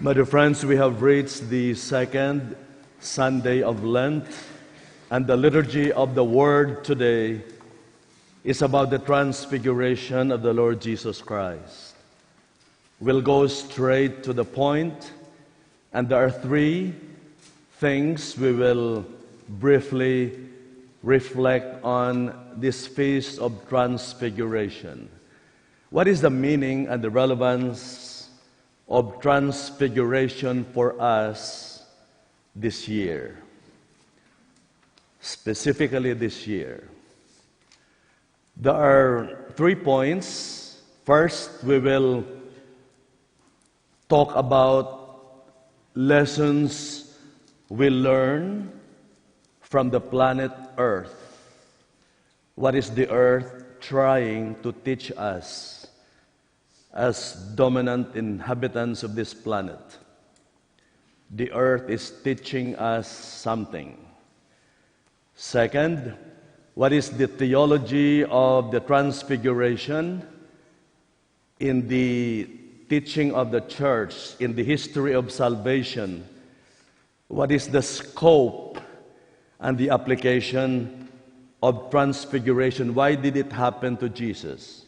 My dear friends, we have reached the second Sunday of Lent, and the liturgy of the Word today is about the transfiguration of the Lord Jesus Christ. We'll go straight to the point, and there are three things we will briefly reflect on this feast of transfiguration. What is the meaning and the relevance of transfiguration for us this year? Specifically this year. There are 3 points. First, we will talk about lessons we learn from the planet Earth. What is the Earth trying to teach us as dominant inhabitants of this planet? The Earth is teaching us something. Second, what is the theology of the Transfiguration in the teaching of the Church, in the history of salvation? What is the scope and the application of Transfiguration? Why did it happen to Jesus?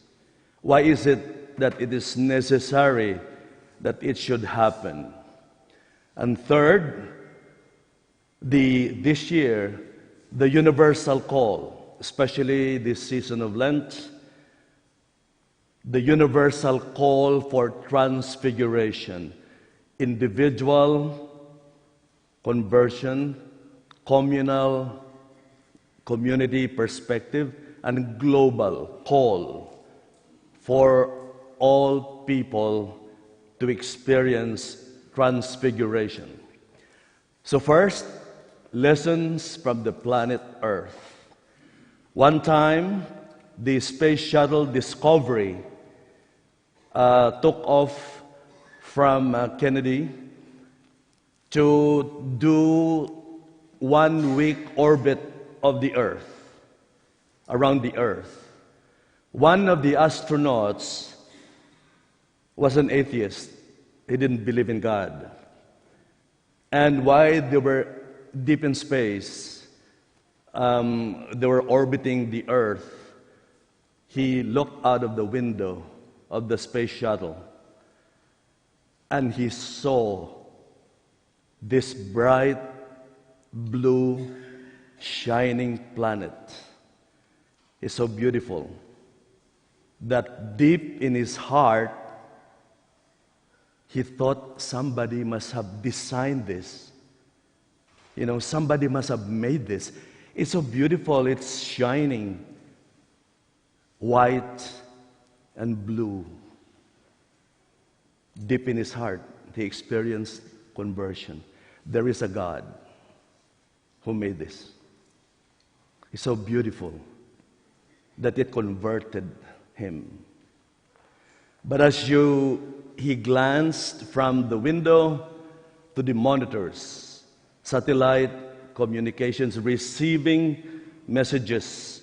Why is it that it is necessary that it should happen? And third, this year, the universal call, especially this season of Lent, the universal call for transfiguration, individual conversion, communal, community perspective, and global call for all people to experience transfiguration. So first, lessons from the planet Earth. One time, the space shuttle Discovery took off from Kennedy to do 1 week orbit of the Earth, around the Earth. One of the astronauts was an atheist. He didn't believe in God. And while they were deep in space, they were orbiting the Earth, he looked out of the window of the space shuttle and he saw this bright blue shining planet. It's so beautiful that deep in his heart he thought somebody must have designed this. Somebody must have made this. It's so beautiful. It's shining white and blue. Deep in his heart, he experienced conversion. There is a God who made this. It's so beautiful that it converted him. But as he glanced from the window to the monitors, satellite communications, receiving messages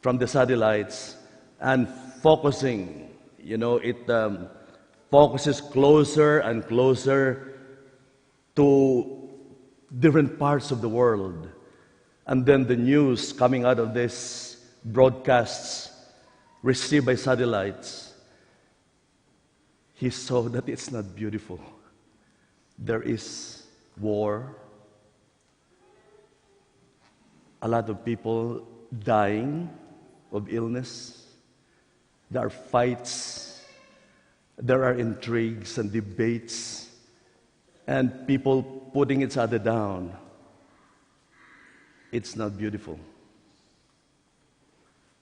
from the satellites and focusing. It focuses closer and closer to different parts of the world. And then the news coming out of this broadcasts received by satellites, he saw that it's not beautiful. There is war, a lot of people dying of illness, there are fights, there are intrigues and debates, and people putting each other down. It's not beautiful.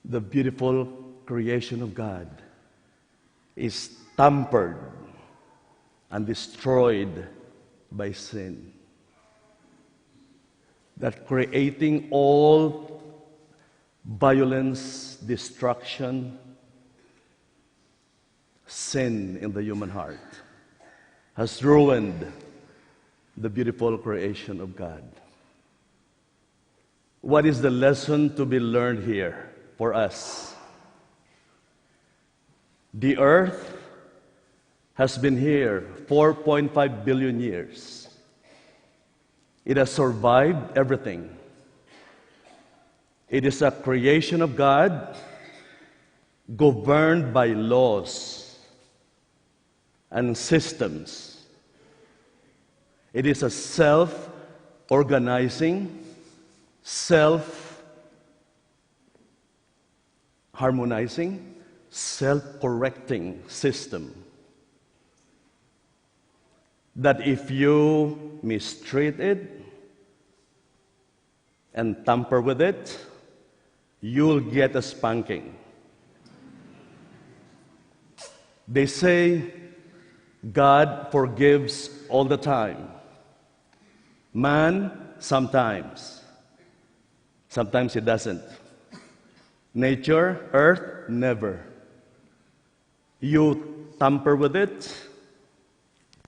The beautiful creation of God is tampered and destroyed by sin. That creating all violence, destruction, sin in the human heart has ruined the beautiful creation of God. What is the lesson to be learned here for us? The earth has been here 4.5 billion years. It has survived everything. It is a creation of God, governed by laws and systems. It is a self-organizing, self-harmonizing, self-correcting system that if you mistreat it and tamper with it, you'll get a spanking. They say God forgives all the time. Man, sometimes. Sometimes he doesn't. Nature, earth, never. You tamper with it,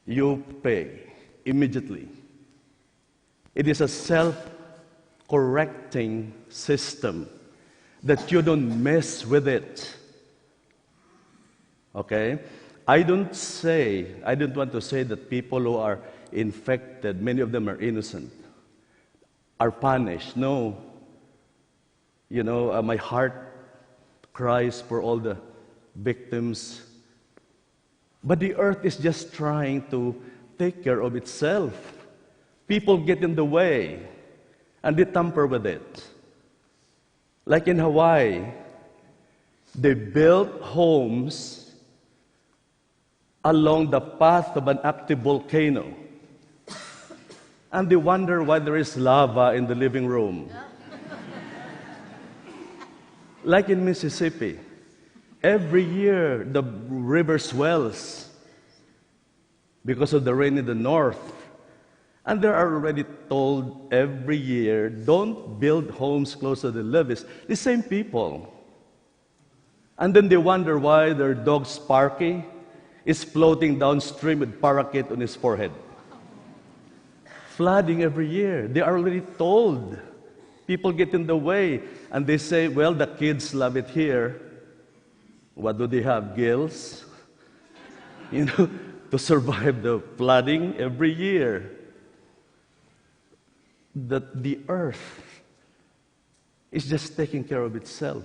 you pay immediately. It is a self-correcting system that you don't mess with it. Okay? I don't want to say that people who are infected, many of them are innocent, are punished. No. My heart cries for all the victims. But the earth is just trying to take care of itself. People get in the way, and they tamper with it. Like in Hawaii, they built homes along the path of an active volcano. And they wonder why there is lava in the living room. Like in Mississippi, every year the river swells because of the rain in the north. And they are already told every year, don't build homes close to the levees. The same people. And then they wonder why their dog Sparky is floating downstream with parakeet on his forehead. Flooding every year. They are already told. People get in the way. And they say, well, the kids love it here. What do they have? Gills? To survive the flooding every year. That the earth is just taking care of itself.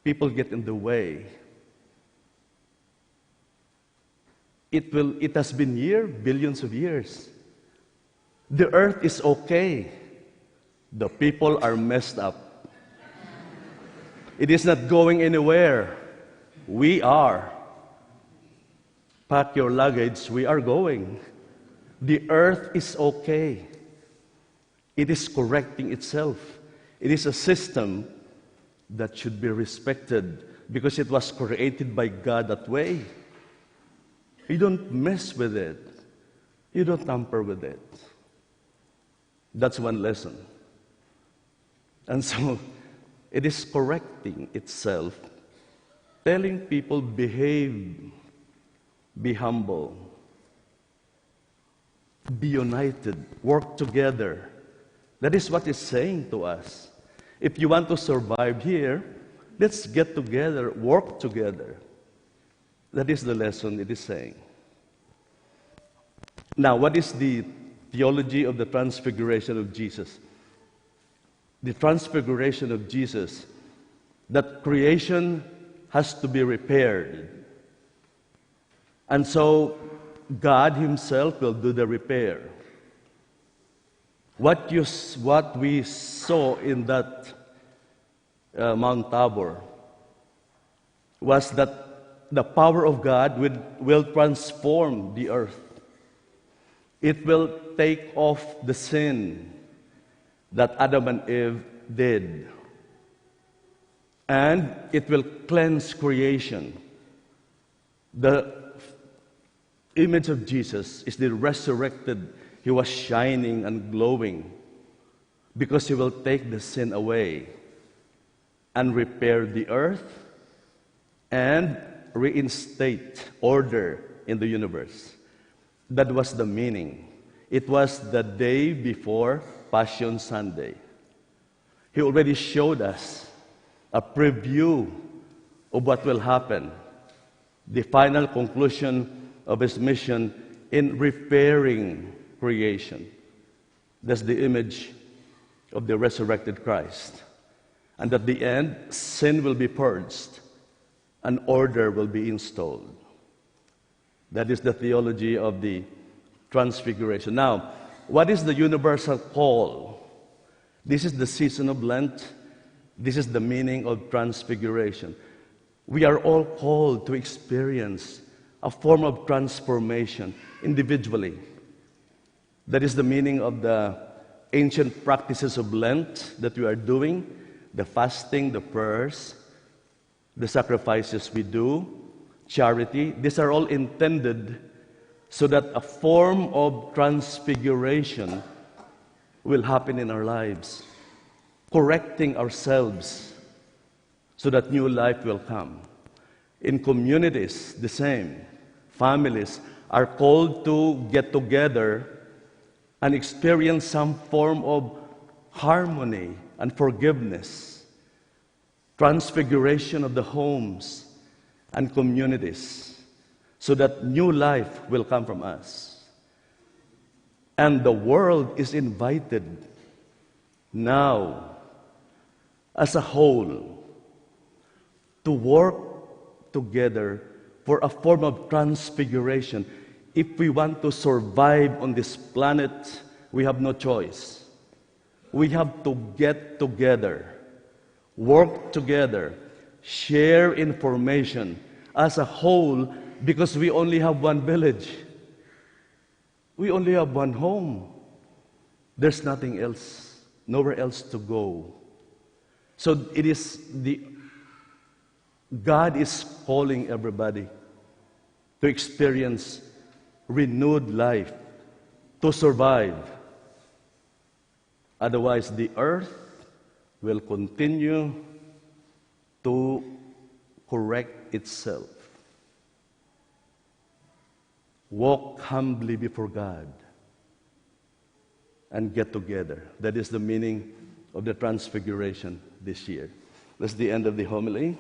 People get in the way. It has been here billions of years. The earth is okay. The people are messed up. It is not going anywhere. We are. Pack your luggage, we are going. The earth is okay. It is correcting itself. It is a system that should be respected because it was created by God that way. You don't mess with it. You don't tamper with it. That's one lesson. And so, it is correcting itself, telling people, behave, be humble, be united, work together. That is what it's saying to us. If you want to survive here, let's get together, work together. That is the lesson it is saying. Now, what is the theology of the transfiguration of Jesus? The transfiguration of Jesus, that creation has to be repaired. And so, God Himself will do the repair. What we saw in that Mount Tabor was that the power of God will transform the earth. It will take off the sin that Adam and Eve did. And it will cleanse creation. The image of Jesus is the resurrected. He was shining and glowing because He will take the sin away and repair the earth and reinstate order in the universe. That was the meaning. It was the day before Passion Sunday. He already showed us a preview of what will happen the final conclusion of his mission in repairing creation. That's the image of the resurrected Christ. And at the end, sin will be purged and order will be installed. That is the theology of the Transfiguration. Now, what is the universal call? This is the season of Lent. This is the meaning of Transfiguration. We are all called to experience a form of transformation individually. That is the meaning of the ancient practices of Lent that we are doing, the fasting, the prayers, the sacrifices we do, charity. These are all intended so that a form of transfiguration will happen in our lives, correcting ourselves so that new life will come. In communities, the same. Families are called to get together and experience some form of harmony and forgiveness, transfiguration of the homes and communities, so that new life will come from us. And the world is invited now, as a whole, to work together for a form of transfiguration. If we want to survive on this planet, we have no choice. We have to get together, work together, share information as a whole, because we only have one village. We only have one home. There's nothing else, nowhere else to go. So it is God is calling everybody to experience renewed life, to survive. Otherwise, the earth will continue to correct itself. Walk humbly before God and get together. That is the meaning of the Transfiguration this year. That's the end of the homily.